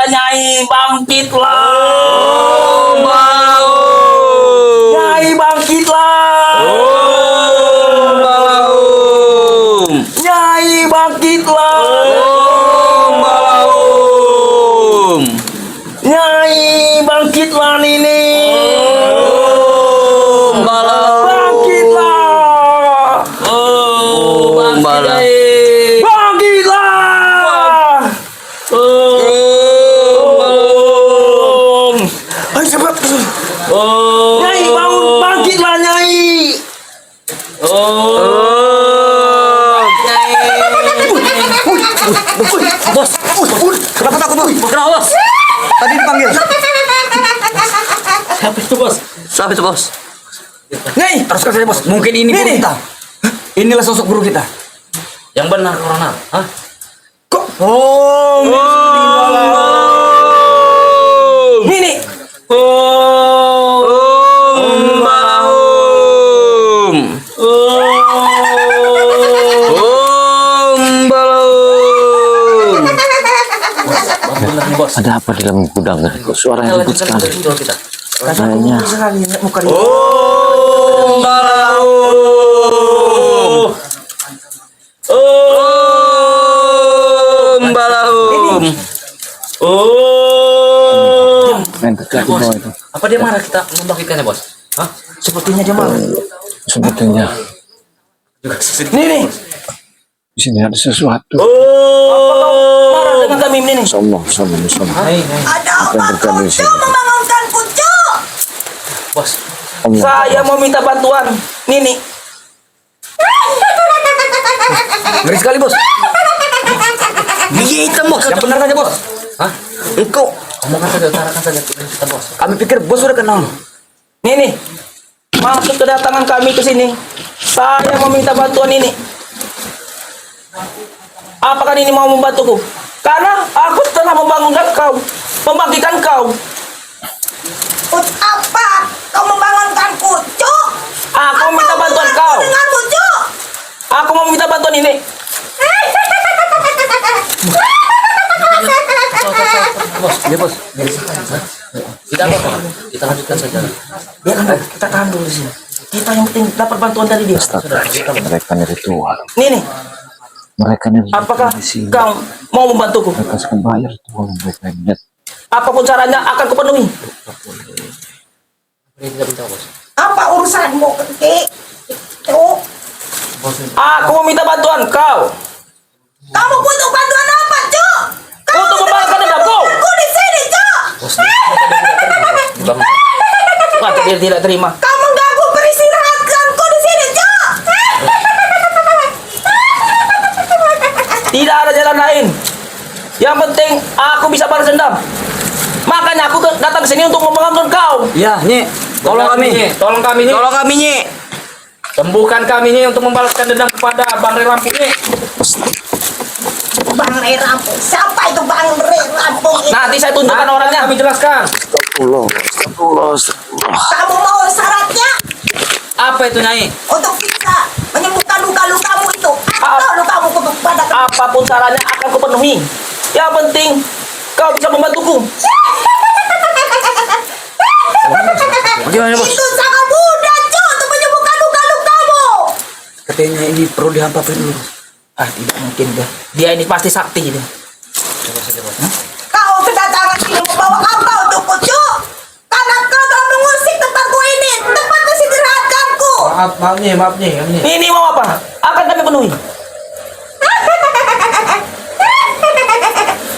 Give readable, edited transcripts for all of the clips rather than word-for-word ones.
bangkitlah Nyai, bangkitlah. Nyai bangkitlah. Nyai bangkitlah. Nyai bangkitlah Nini. Bangkitlah. Bangkitlah. Ayo cepat. Nyai bangun, bangkitlah Nyai. Bos, kenapa takut bos? Kenapa bos? Tadi dipanggil. Siapa itu bos? Siapa itu bos? Nyai, Teruskan saja bos. Mungkin ini guru kita. Inilah sosok guru kita. yang benar corona. Hah? Kok? Nini. Ada apa di dalam gudang? Kok suaranya ribut sekali? Kayaknya main kecil di bawah itu. Apa dia marah kita membangkitkannya bos? Hah? Sepertinya dia marah. Sepertinya Nini. di sini ada sesuatu. Marah dengan kami Nini. Sombong. Ada Apa yang apa terjadi di Kucu sini? membangunkan Kucu? Bos, Allah. saya mau minta bantuan Nini. Ngeri sekali bos. Gigi hitam bos. Yang benar saja bos. Hah? Engkau. Omongkan saja, utarakan saja kita bos. Kami pikir bos sudah kenal. Nini, maksud kedatangan kami ke sini, saya mau minta bantuan Nini. Apakah Nini mau membantuku? Karena aku telah membangunkan kau, membangkitkan kau. Apa? Kau membangunkan Kucu? Aku minta bantuan kau. Dengan Kucu? Aku mau minta bantuan Nini. Bos, dia bos. Kita apa? Kita lanjutkan saja. Biarkan kita tahan dulu di sini. Kita yang penting dapat bantuan dari dia. Mereka ini ritual. Nini, Mereka ini apakah di sini. kau mau membantuku? Mereka suka bayar ritual mereka ini. Apapun caranya akan kupenuhi. Apa urusanmu, Kek? Tuh, Aku mau minta bantuan kau kamu butuh bantuan apa, Cuk? untuk membalaskan dendamku. Aku di sini, Cuk. Masa dia tidak terima? Kamu ganggu peristirahatan di sini, Cuk. Tidak ada jalan lain. Yang penting aku bisa balas dendam. Makanya aku datang ke sini untuk membangun kau. Ya, Nyi. Tolong kami. Tolong kami, Nyi. Tolong kami, Nyi. Sembuhkan kami, Nyi, untuk membalaskan dendam kepada Bang Rey Lampung, Nyi. Bang Rey Rampung. Siapa itu Bang Rey Rampung itu? Nanti saya tunjukkan orangnya. Kami jelaskan. Astagfirullah. Kamu mau syaratnya Apa itu, Nyai? untuk bisa menyembuhkan luka-lukamu itu? Atau lukamu kepada Apapun caranya akan kupenuhi. Yang penting kau bisa membantuku. Gimana bos? Itu sangat mudah, Cuk, untuk menyembuhkan luka-lukamu. Katanya ini perlu dihampapin dulu. Tidak mungkin dah. Dia ini pasti sakti dia. Kau kedatangan sini membawa apa untukku, Cuk? Karena kau telah mengusik tempatku ini, tempat istirahatkanku. Maaf Nyi. Ini mau apa? Akan kami penuhi.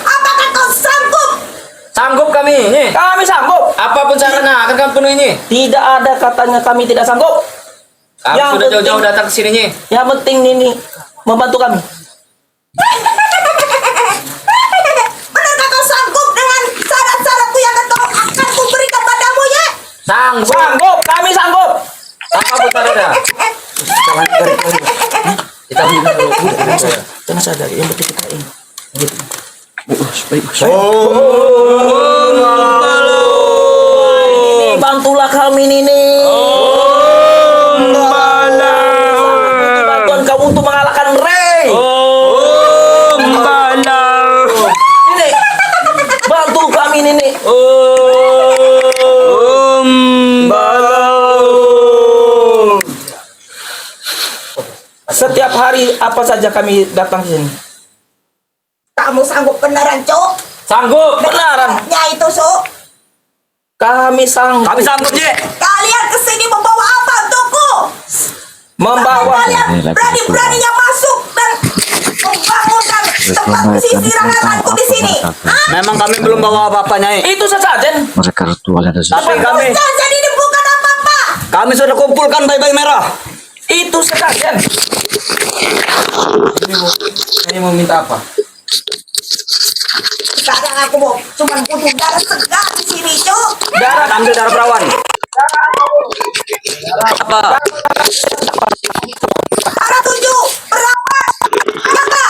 Apakah kau sanggup? Sanggup kami, Nyi. Kami sanggup. Apapun caranya akan kami penuhi, Nyi. Tidak ada katanya kami tidak sanggup. Kami Yang sudah penting- jauh-jauh datang ke sini, Nyi. Yang penting Nini membantu kami. Benarkah kau sanggup dengan syarat-syaratku yang akan kuberikan padamu, ya? Sanggup, kami sanggup. Apapun caranya. Kita jangan sadar, yang penting kita ini. Nini, bantulah kami Nini. Bantuan kamu untuk mengalahkan Rey. Nini, bantu kami Nini. Setiap hari apa saja kami datang ke sini. Kamu sanggup beneran, Cuk? Sanggup beneran. Ya itu, Cuk. Kami sanggup. Kami sanggup, Ji. Kalian kesini membawa apa untukku? Membawa. Kalian berani-beraninya masuk dan membangunkan tempat istirahatanku di sini. Hah? Memang kami belum bawa apa-apa, Nyai. Itu sesajen. Mereka ritual ada sesuatu. Tapi kami Jadi ini bukan apa-apa. kami sudah kumpulkan bayi-bayi merah. Itu sesajen. Ini mau minta apa? Sekarang aku mau cuma butuh darah segar di sini, Cuk. Darah, ambil darah perawan. Apa? Darah 7. Berapa? Berapa?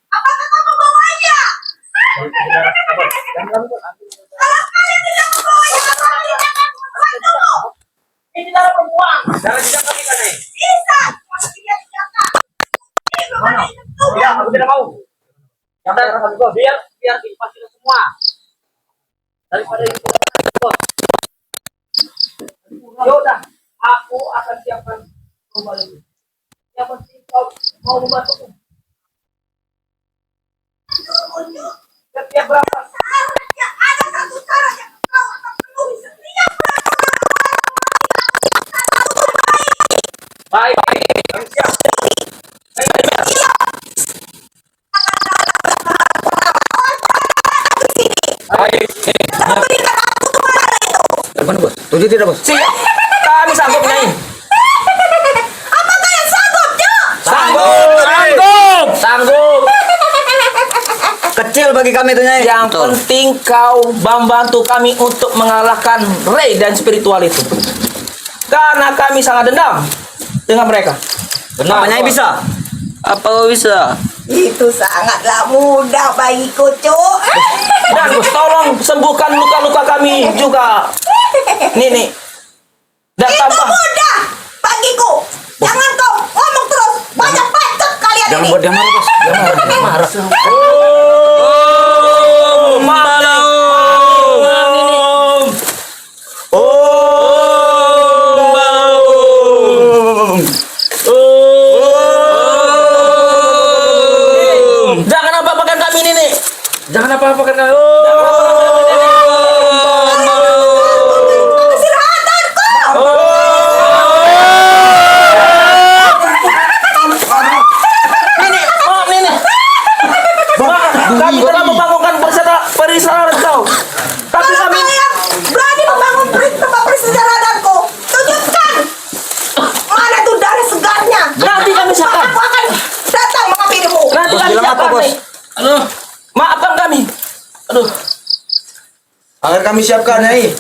Apakah kamu bawanya? Kalau kalian tidak membawanya, kalian akan membantu. Ini darah perempuan. Darah tidak kami kan, Nek. Bisa. Masih dia tidak. Mana? Ya, aku tidak mau. Yang darah kami bos. Biar dipastikan semua. Daripada itu bos. Ya udah, aku akan siapkan kembali. Yang penting kau mau membantu. Setiap berapa? Seharusnya ada satu cara yang kau akan penuhi setiap Baik. Kami siap. Baik. berikan aku kemana itu. Mana, Bos? Tujuh tidak, Bos? Siap. Kami sanggup, Nyai. Apakah yang sanggup, Cuk? Sanggup. Sanggup. Kecil bagi kami itu, Nyai. Yang penting kau membantu kami untuk mengalahkan Ray dan spiritual itu. Karena kami sangat dendam dengan mereka. Apa Nyai bisa? Apa bisa? Itu sangatlah mudah bagiku, Cuk. Dan Gus, tolong sembuhkan luka-luka kami juga. Nih. Dan Itu tambah. mudah bagiku. Jangan kau ngomong terus. Banyak bacot kalian Jangan ini. buat dia marah, Bos. Dia marah. Jangan apa-apakan kami nih. Jangan apa-apakan kami. Istirahatanku. Kami telah membangunkan peristirahatan kau. Tapi Kalau kami kalian berani membangun tempat peristirahatanku, tunjukkan mana tuh darah segarnya. Nanti kami siapkan. Aku akan datang mengambilmu. nanti Bos kami bilang apa, siapkan, Bos? nih. Aduh, maafkan kami. Aduh, Agar kami siapkan, Nyai.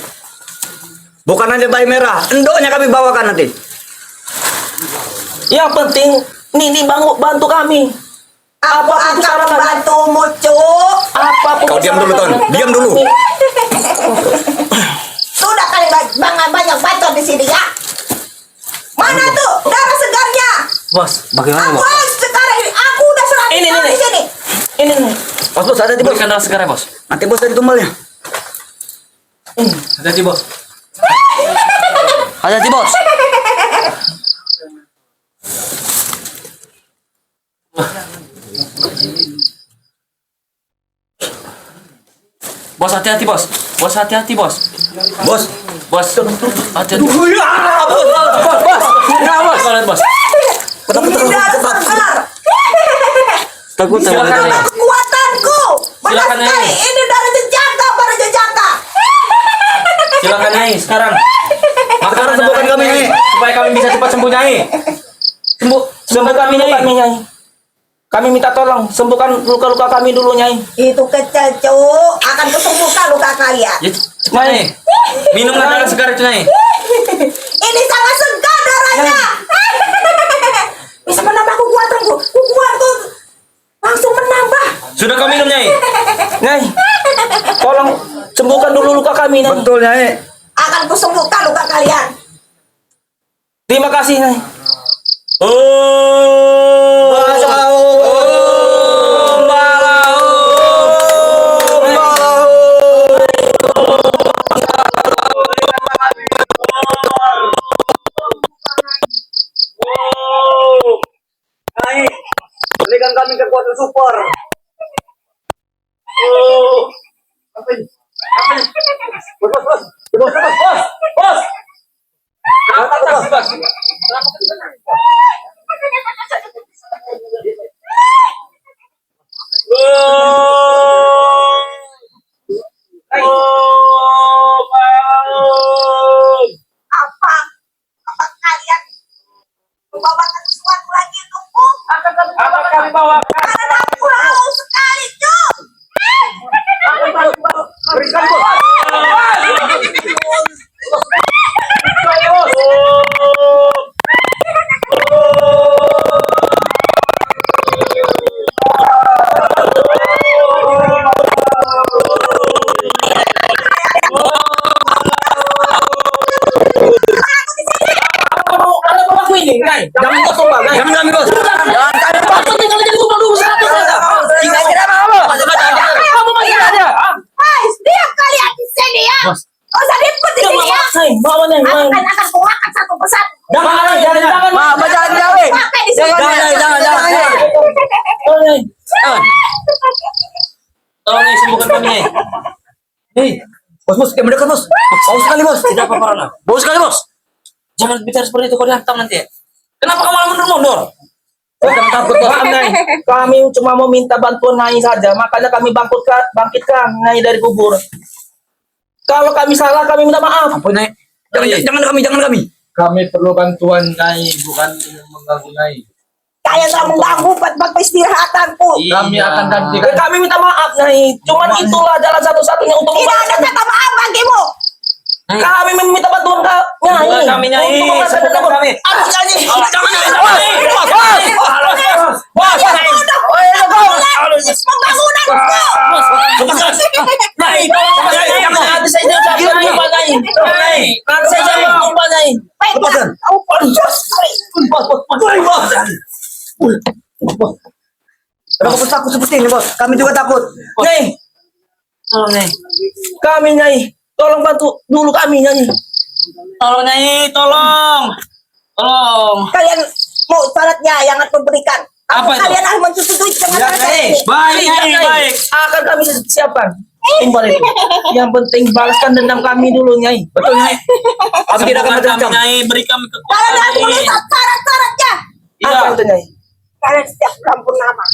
Bukan hanya bayi merah, endoknya kami bawakan nanti. yang penting Nini bantu kami. Aku Apapun akan saran kami. membantumu, Cuk. Apapun Kau diam dulu, saran Ton. kami. Diam dulu. Sudah kalian banyak bacot di sini ya. Mana tuh darah segarnya? Bos, Bagaimana, Aku Bos? harus sekarang ini. Aku udah serang Ini, di sini. ini nih. Bos, ada di Bos. darah segar ya, Bos. Nanti Bos dari tumbalnya. Hati-hati, Bos. Hati-hati, Bos. Bos, hati-hati, Bos. Bos, hati-hati, Bos. Bos. Bos, hati-hati. Bos. Bos. Enggak, Bos. Kalian, Bos. Ini darah segar. Takut Silakan, sama Nek. Kekuatanku. Benar Silakan, sekali. Nek. Ini darah jejaka para jejaka. Silakan Nyai sekarang. Sekarang sembuhkan kami, Nyai. Supaya kami bisa cepat sembuh Nyai. Sembuh kami Nyai. Kami minta tolong sembuhkan luka-luka kami dulu Nyai. Itu kecil, Cuk. Akan kesembuhkan luka kalian. Ya, Nyai. Minum darah segar itu, Nyai. Ini sangat segar darahnya. Bisa menambah kekuatanku. Kekuatanku langsung menambah. Sudah kau minum, Nyai. Nyai, tolong sembuhkan dulu luka kami Nyai. Betul, Nyai. Akan kusembuhkan luka kalian. Terima kasih Nyai. kami kekuatan super. Apa ini? Apa ini? Bos, bos, bos. Bos, bos, bos. Bos. Kenapa bos? Bos. Kenapa tenang? Apa? Apa kalian membawakan sesuatu lagi untukku? Apa kami bawakan? Karena aku haus sekali, Cuk. Berikan bos. Jangan kau tumbang, jangan kami bos. Jangan kami bos. Kamu masih ada? Hai, diam kalian di sini ya. Kau usah ribut di sini ya. Akan kuakan satu persatu. Jangan. Pakai di sini. Tolong nih, sembuhkan kami nih. Hei, bos, kayak mendekat bos. Bos sekali bos. Tidak apa-apa, Rana. Bos sekali, bos. Jangan bicara seperti itu, kau dihantam nanti. Kenapa kamu malah mundur-mundur? Jangan takut bos. Kami cuma mau minta bantuan Nyai saja, makanya kami bangkitkan Nyai dari kubur. Kalau kami salah, kami minta maaf. Ampun Nyai. Jangan kami. Kami perlu bantuan Nyai, bukan ingin mengganggu Nyai. Kalian telah mengganggu buat istirahatanku. Kami akan gantikan. Kami minta maaf, Nyai. Cuman itulah jalan satu-satunya untuk Tidak ada membalaskan. kata maaf bagimu. Kami minta bantuan Nyai. Bukan kami, Nyai. Untuk membalaskan Bukan dendam. kami. Aduh, Nyai. Jangan, Nyai. Pembangunanku. Nyai, tolong. Nanti saya jawab lupa, Nyai. Nanti saya jawab lupa, Nyai. Baiklah. Kenapa bos takut seperti ini bos? Kami juga takut. Nyai, Tolong, Nyai. kami Nyai. Tolong bantu dulu kami, Nyai. Tolong, Nyai. Tolong. Kalian mau syaratnya yang aku berikan. Apa itu? Kalian harus menyetujui dengan syarat ini. Baik, Nyai. Baik. Akan kami siapkan. Timbal itu. Yang penting balaskan dendam kami dulu, Nyai. Betul Nyai. Kami tidak akan Sembuhkan kami, macam-macam. Nyai. Beri kami Kalian kekuatan, harus Nyai. memenuhi syarat-syaratnya. Iya. Apa itu, Nyai? Kalian setiap bulan purnama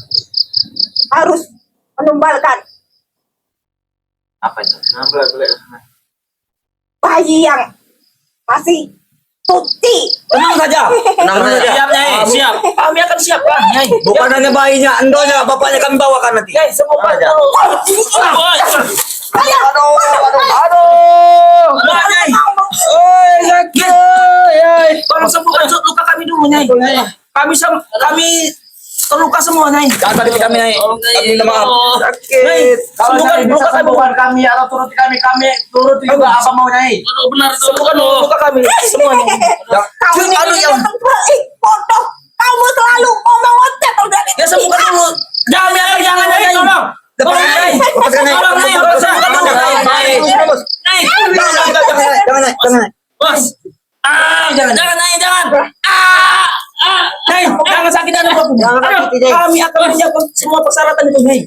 harus menumbalkan Apa itu? bayi yang masih suci. Tenang saja. Tenang saja. Siap, Nyai. Siap. Kami akan siapkan, Nyai. Bukan hanya bayinya, endonya, bapaknya kami bawakan nanti. Nyai, semua dulu. Kalian Aduh. Nyai. Oi, sakit. Nyai. Tolong sembuhkan luka kami dulu, Nyai. Kami terluka semua, Nyai. Jangan sakiti kami Nyai. Kami minta maaf. Nyai, Kalau sembuhkan Nyai bisa luka kami. sembuhkan kami atau turuti kami turut juga apa mau Nyai. Aduh, benar itu. Sembuhkan luka kami semua, Nyai. kau ini bodoh. Kamu selalu ngomong otak dari Ya sembuhkan dulu. Jangan, Nyai. Tolong. Lepaskan Nyai. Lepaskan Nyai. Tolong, Nyai. Lepaskan Nyai. Nyai. Bos. Nyai. Jangan Nyai. Bos. Jangan, Nyai. Jangan. Nyai, jangan sakit dan apapun. Jangan sakiti, Nyai. Kami akan menyiapkan semua persyaratan itu, Nyai.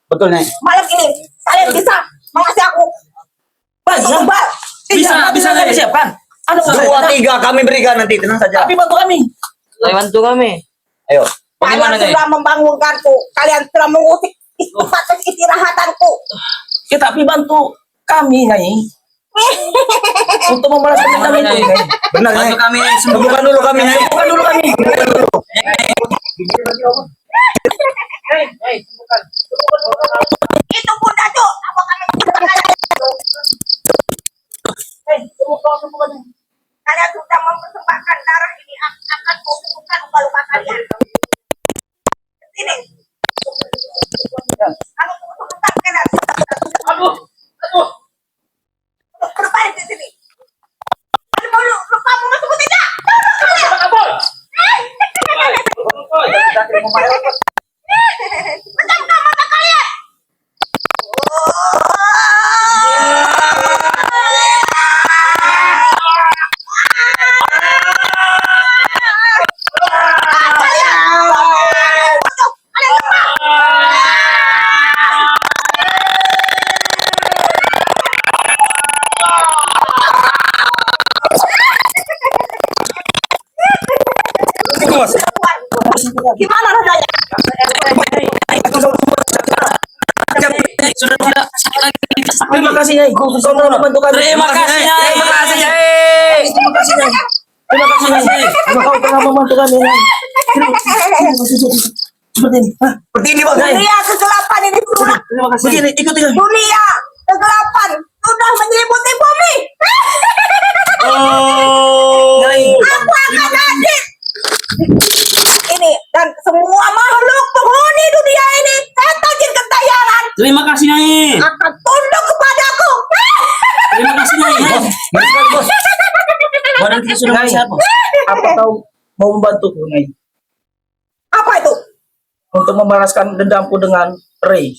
Betul Nyai. malam ini. Kalian bisa mengasih aku tumbal. Bisa Nyai siapkan. Ada Dua, tiga kami berikan nanti. Tenang saja. Tapi bantu kami. Bantu kami. Ayo. Bagaimana, Kalian Nyai? sudah membangunkanku. Kalian telah mengusik tempat istirahatanku. Kita tapi bantu kami, Nyai. Untuk membalaskan dendam itu, Nyai. Benar Nyai. Bantu kami. Sembuhkan dulu kami Nyai. Bukan dulu kami. Itu pun Dato. Apa kalian kalian sudah mempersembahkan darah ini akan kusembuhkan luka-luka kalian. Sini. Kamu kusembuhkan kalian. Aduh. Berbalik di sini. Ada mau lupamu masuk tidak? Kabur. Pejamkan mata kalian. Kalian tidak sakit lagi. Terima kasih Nyai. Kau telah membantu kami. Terima kasih Nyai. Terima kasih Nyai. Terima kasih Nyai. Terima kasih Nyai. Kau telah membantu kami Nyai. Seperti ini. Hah? Seperti ini bang. Dunia kegelapan ini sudah. Terima kasih. Begini, ikuti kami. Dunia kegelapan sudah menyelimuti bumi. Nyai. Aku akan hadir. Ini dan semua makhluk penghuni dunia ini, setan jin gentayangan Terima kasih Nyai. akan tunduk kepadaku. Terima kasih Nyai. Badan kita sudah Nyai. sehat, Bos. Apa kau mau membantuku Nyai? Apa itu? Untuk membalaskan dendamku dengan Ray.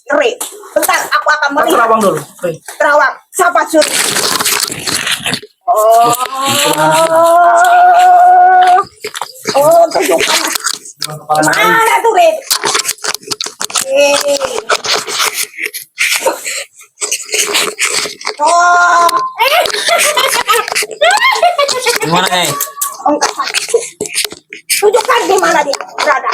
Ri, bentar aku akan Kau melihat. terawang dulu. Ray. Terawang, siapa suri? Oh, tunjukkan. Mana tuh, Rin? Oh, Gimana Nyai? enggak satu. Tunjukkan di mana dia berada.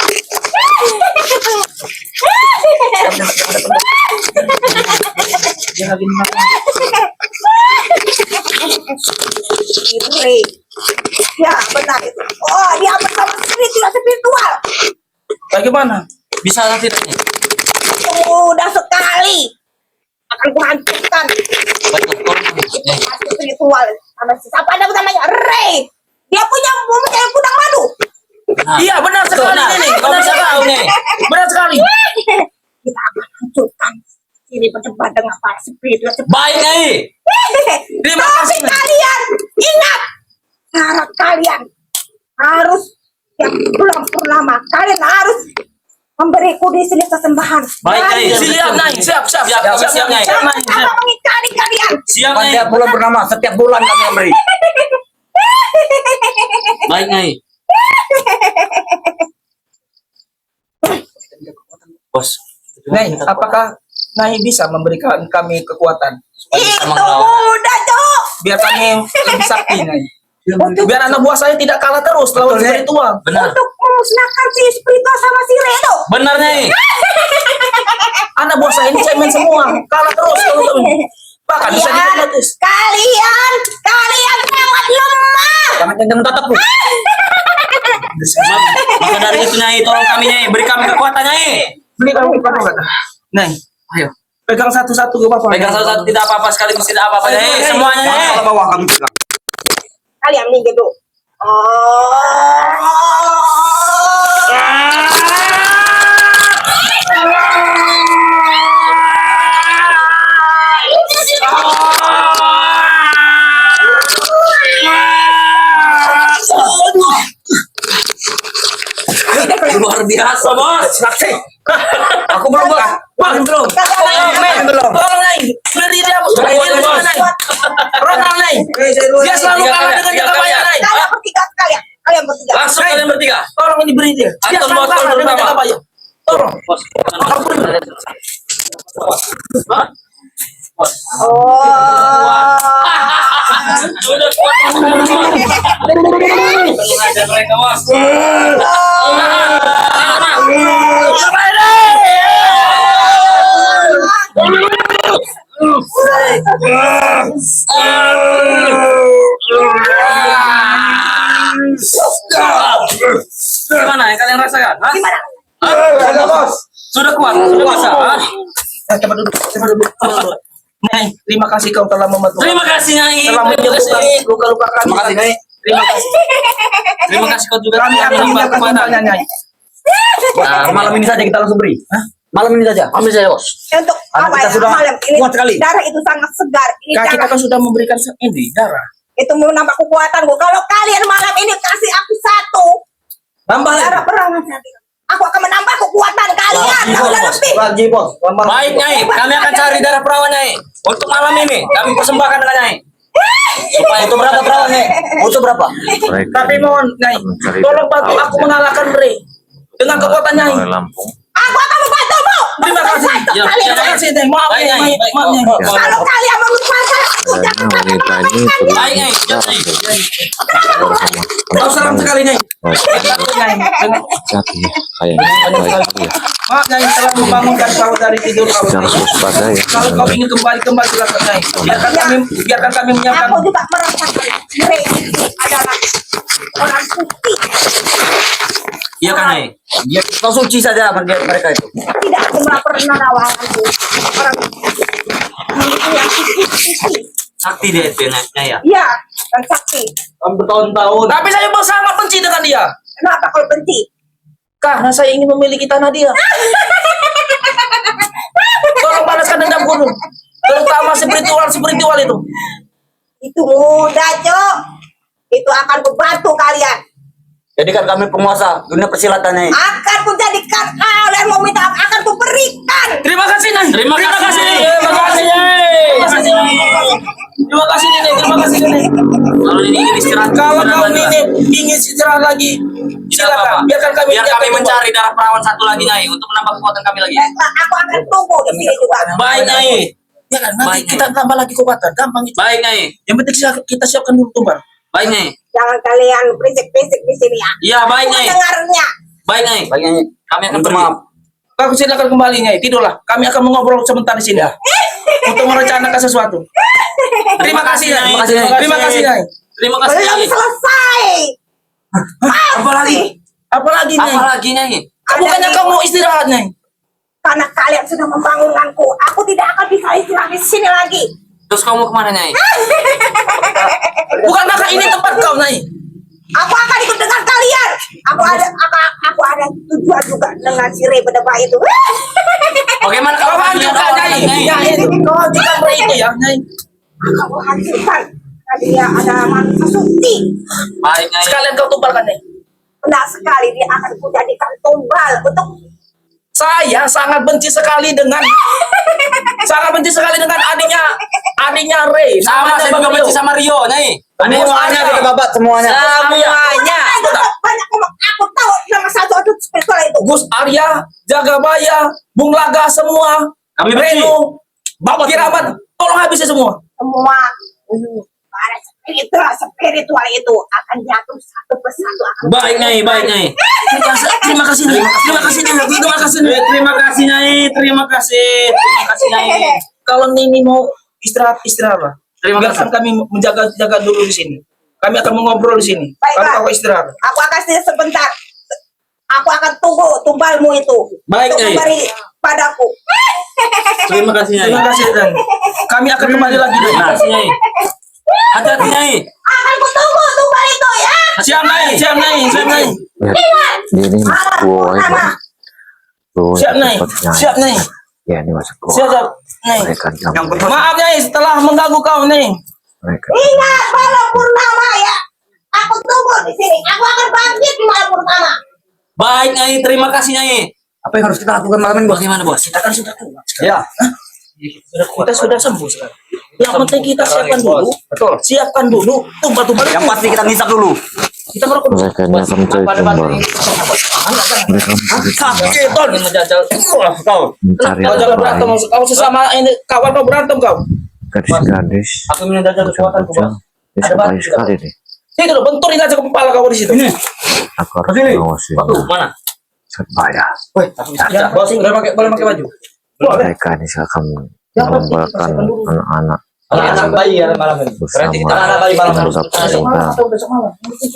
Dia lagi menang. Ri. Ya, benar itu. Oh, dia bersama spiritual. Bagaimana? Bisa tidak Nyai? Mudah sekali. Akan kuhancurkan. Baiklah, tolong Nyai. Spiritual. Siapa ada namanya? Ray. Dia punya kudang madu. Nah, Iya, benar sekali benar. Nyai. Kau Benar bisa tahu sekali. Nyai. Benar sekali. Kita akan hancurkan. Ini berdebat dengan para spiritual. Baik Nyai. Terima Tapi kasih Nyai. kalian ingat, syarat kalian harus yang bulan purnama. Kalian harus memberiku di sini sesembahan. Baik, Dan Nyai. Siap Nyai. Siap, siap, Siap, siap, siap, Nyai. siap, jangan Nyai. Siap. sama mengingkari kalian. Siap Nyai. Setiap bulan bernama, setiap bulan kami yang beri. Baik Nyai. Bos. Nyai, apakah Nyai bisa memberikan kami kekuatan Itu melawan. mudah, Cok. biar kami lebih sakti Nyai? Untuk, Biar anak buah saya tidak kalah terus lawan Betul, Nyai. spiritual. Benar. untuk memusnahkan si spiritual sama si Redo. Benar Nyai. Anak buah saya ini cemen semua, kalah terus kalau kami. Bahkan bisa dihipnotis. Kalian sangat lemah. Jangan tatap lu. Maka dari itu Nyai, tolong kami Nyai, beri kami kekuatan Nyai. Beli kami kekuatan. Nyai, Ayo. pegang satu-satu ke apa? Pegang satu-satu tidak apa-apa, sekaligus tidak apa-apa Nyai. Semuanya Nyai. Kepala bawah kami pegang. Kalian minggir dulu. Luar biasa Bos. Saksi. Aku belum bos. Belum. Belum. Tolong Nyai, beri dia Nyai. Ronald Nyai, dia selalu kalah dengan jangka panjang Nyai. Kalian bertiga sekalian. Kalian bertiga. Langsung kalian bertiga. Tolong ini beri dia. Dia Anton selalu bos, kalah tolong dengan pertama. jangka panjang. Tolong. Bos. Hah? Bos. Sudah kuat. Aja mereka Bos. Gimana yang kalian rasakan? Hah? Gimana? Ada bos. Sudah kuat, sudah bisa. Hah? Cepat duduk, cepat duduk. Nyai, terima kasih kau telah membantu. Terima kasih Nyai. Telah Terima menyembuhkan kasih. luka-luka kami. Terima kasih, Nyai. Terima kasih. Terima kasih kau juga Kami akan menambah menyiapkan kekuatan. timpalnya Nyai. Nah, malam ini saja kita langsung beri. Hah? Malam ini saja. Ambil saya Bos. Untuk Karena apa kita ya? sudah Malam ini kuat sekali. darah itu sangat segar. Ini Kak, kita darah kan sudah memberikan ini darah. itu menambah kekuatanku. Kalau kalian malam ini kasih aku satu Tambah darah perang nanti, aku akan menambah kekuatan kalian. Wah, Udah bos. lebih. Lagi bos. Baik Nyai, kami akan cari darah perawan Nyai. Untuk malam ini kami persembahkan dengan Nyai. Supaya itu berapa perawannya? Butuh berapa? Mereka Tapi mohon Nyai, mencari tolong bantu tahu aku dan mengalahkan Ray dengan kekuatan Nyai. oleh Lampung. Aku akan membantumu. Terima kasih. Ya, Terima kasih Nyai. Maaf Baik, Nyai, Nyai. Baik, maaf Nyai. Bos. Kalau kalian melupakan Kayaknya wanita ini Baik, Nyai. Siap, Nyai. Kau seram sekali, Nyai. Jati kayaknya baik ya. Maaf, Nyai, telah membangunkan kau dari tidur kau. Kita harus waspada ya. Kalau kau ingin kembali silakan, Nyai. Biarkan kami menyiapkan. Aku juga merasakan mereka adalah orang suci. Iya kan, Nyai? Dia kau suci saja mereka itu. Tidak cuma penerawanganku. Orang yang suci. Sakti dia itu, Nyai ya. Iya, dan sakti. Bertahun-tahun. Tapi saya sangat benci dengan dia. Kenapa kalau benci? Karena saya ingin memiliki tanah dia. Tolong balaskan dendamku dulu. Terutama spiritual itu. Itu mudah, Cok. Itu akan membantu kalian. Jadikan kami penguasa dunia persilatan, Nyai. Akan kujadikan kalian mau minta apa, akan kuberikan. Terima kasih, Nyai. Terima kasih. Terima kasih, Nyai. Terima kasih, Nyai. Terima kasih, Nyai. Terima kasih, Nyai. Kalau ini ingin istirahat, Kalau kau ingin istirahat lagi, silakan. Biarkan kami Biar kami mencari darah perawan satu lagi, Nyai, untuk menambah kekuatan kami lagi. Aku akan tunggu di sini juga. Baik, Nyai. Ya kan, nanti Baik, kita tambah lagi kekuatan. Gampang itu. Baik, Nyai. Yang penting kita siapkan dulu tumbal. Baik, Nyai. Jangan kalian berisik-berisik di sini ya. Iya, baik, Nyai. Dengarnya. Baik, Nyai. Baik, Nyai. Kami akan pergi. Kau silakan kembali, Nyai. Tidurlah. Kami akan mengobrol sebentar di sini ya. Untuk merencanakan sesuatu. Terima kasih, Nyai. Terima kasih, Nyai. Terima kasih, Belum Nyai. selesai. Apalagi? Apalagi, Nyai? Apalagi, Nyai? Bukannya kau mau istirahat, Nyai? Karena kalian sudah membangunkanku, aku tidak akan bisa istirahat di sini lagi. Terus kamu mau kemana, Nyai? Bukankah ini tempat kau, Nyai? Aku akan ikut dengan kalian. Aku ada tujuan juga dengan si Rey berdeba itu. Bagaimana Kau kamu hancurkan, Nyai. Ya, itu. Kau hancurkan Rey itu ya, Nyai. Aku hancurkan. Dia ada manusia suci. Baik, Nyai. Sekalian kau tumbalkan, Nyai. Benar sekali, dia akan kujadikan tumbal untuk Saya sangat benci sekali dengan adiknya Rey. Sama, saya juga benci sama Rio, Nyai. Semuanya kita babat semuanya. Semuanya. banyak ngomong. Aku tahu nama satu spiritual itu. Gus Arya, Jagabaya, Bung Laga, semua. Kami benci. Reno, Bapak Kiraman, tolong habisi semua. Semua para spiritual itu akan jatuh satu persatu. Baik, Nyai. Baik, Nyai. Terima kasih, Nyai. Terima kasih, Nyai. Terima kasih, Nyai. Terima kasih, Nyai. Terima kasih. Terima kasih, Nyai. Kalau Nini mau istirahat lah. Terima Biarkan kasih. kami menjaga dulu di sini. Kami akan mengobrol di sini. Baiklah. Kalau kau istirahat. Aku akan sini sebentar. Aku akan tunggu tumbalmu itu. Baik, untuk Nyai. memberi padaku. Terima kasih, Nyai. Terima kasih, Nyai. Kami akan kembali lagi, Nyai. Terima kasih, Nyai. Hati-hati, Nyai. Akan kutunggu tumbal itu ya. Siap, Nyai. Siap, Nyai. Siap, Nyai. Lihat, dia ini masuk gua ya. Pertama. Tuh, Siap, Nyai. tempatnya. Siap, Nyai. Ya, ini masuk gua. Siap, Nyai. Mereka campur. Maaf, Nyai, setelah mengganggu kau, Nyai. Mereka. Ingat malam purnama ya. Aku tunggu di sini. Aku akan bangkit di malam purnama. Baik, Nyai. Terima kasih, Nyai. Apa yang harus kita lakukan malam ini, Bos? Bagaimana, Bos? Kita kan sudah tua. Ya, Kita sudah sembuh sekarang. Yang penting kita siapkan dulu. betul. Siapkan dulu tumbal-tumbal Yang itu. pasti kita ngisap dulu. Kita merokok dulu. Mereka ini akan mencari tumbal. Mereka mencari tumbal. Keton menjajal. Kau. Mencari Kau jangan berantem. tumbal. Kau sesama ini kawan kau berantem kau. Gadis-gadis. Aku menjajal kekuatanku, Bos. Ini Ada sekali batu. sekali nih. Sini dulu, benturin aja ke kepala kau di situ. Aku harus mengawasi. Batu, mana? Supaya Ya, Bos, boleh pakai baju. mereka ini akan mengembangkan anak-anak Anak bayi ya malam ini. bersama Berarti kita anak bayi malam ini. pemuda Atau besok malam.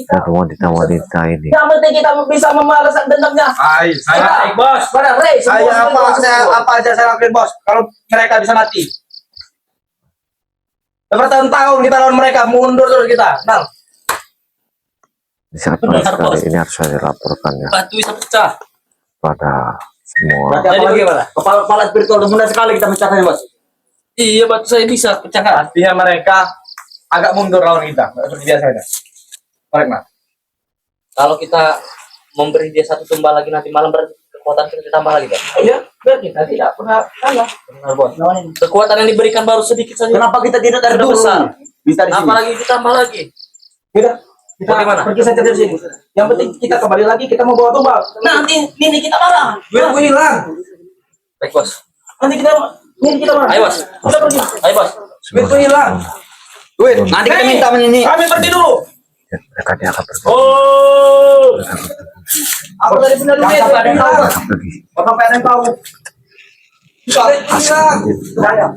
dan wanita-wanita ini. Yang penting kita bisa membalaskan dendamnya. Saya, Bos, pada Rey. saya apa aja saya lakuin, Bos. Kalau mereka bisa mati. Bertahun-tahun kita lawan mereka, mundur terus kita. Nal. Di saat paling sekali ini harus saya laporkan ya Batu bisa pecah. pada semua. Berarti apa lagi, Pak? Kepala spiritual mudah sekali kita pecahkan, Bos. Iya, batu saya bisa pecahkan. Artinya mereka agak mundur lawan kita, seperti biasanya. Baik, Mas. Kalau kita memberi dia satu tumbal lagi nanti malam, berarti kekuatan kita ditambah lagi, Bos. Iya, biar kita tidak pernah kalah. Benar, Bos. Kekuatan yang diberikan baru sedikit saja. Kenapa kita tidak dari Sudah dulu? besar. Bisa di sini. Apalagi ditambah lagi. Kita Bagaimana? pergi saja dari sini. Yang penting kita kembali lagi, kita mau bawa tumbal. Nanti Nini kita marah. Gue hilang. Baik, Bos. Nanti Nini kita marah. Ayo, Bos. Kita pergi. Ayo, Bos. Duit tuh hilang. Duit, nanti kita minta ini. Kami pergi dulu. Mereka dia akan pergi. Oh. Aku tadi punya duit. Jangan sampai ada yang tahu. Pergi. Jangan sampai ada yang tahu. Duit hilang. Saya.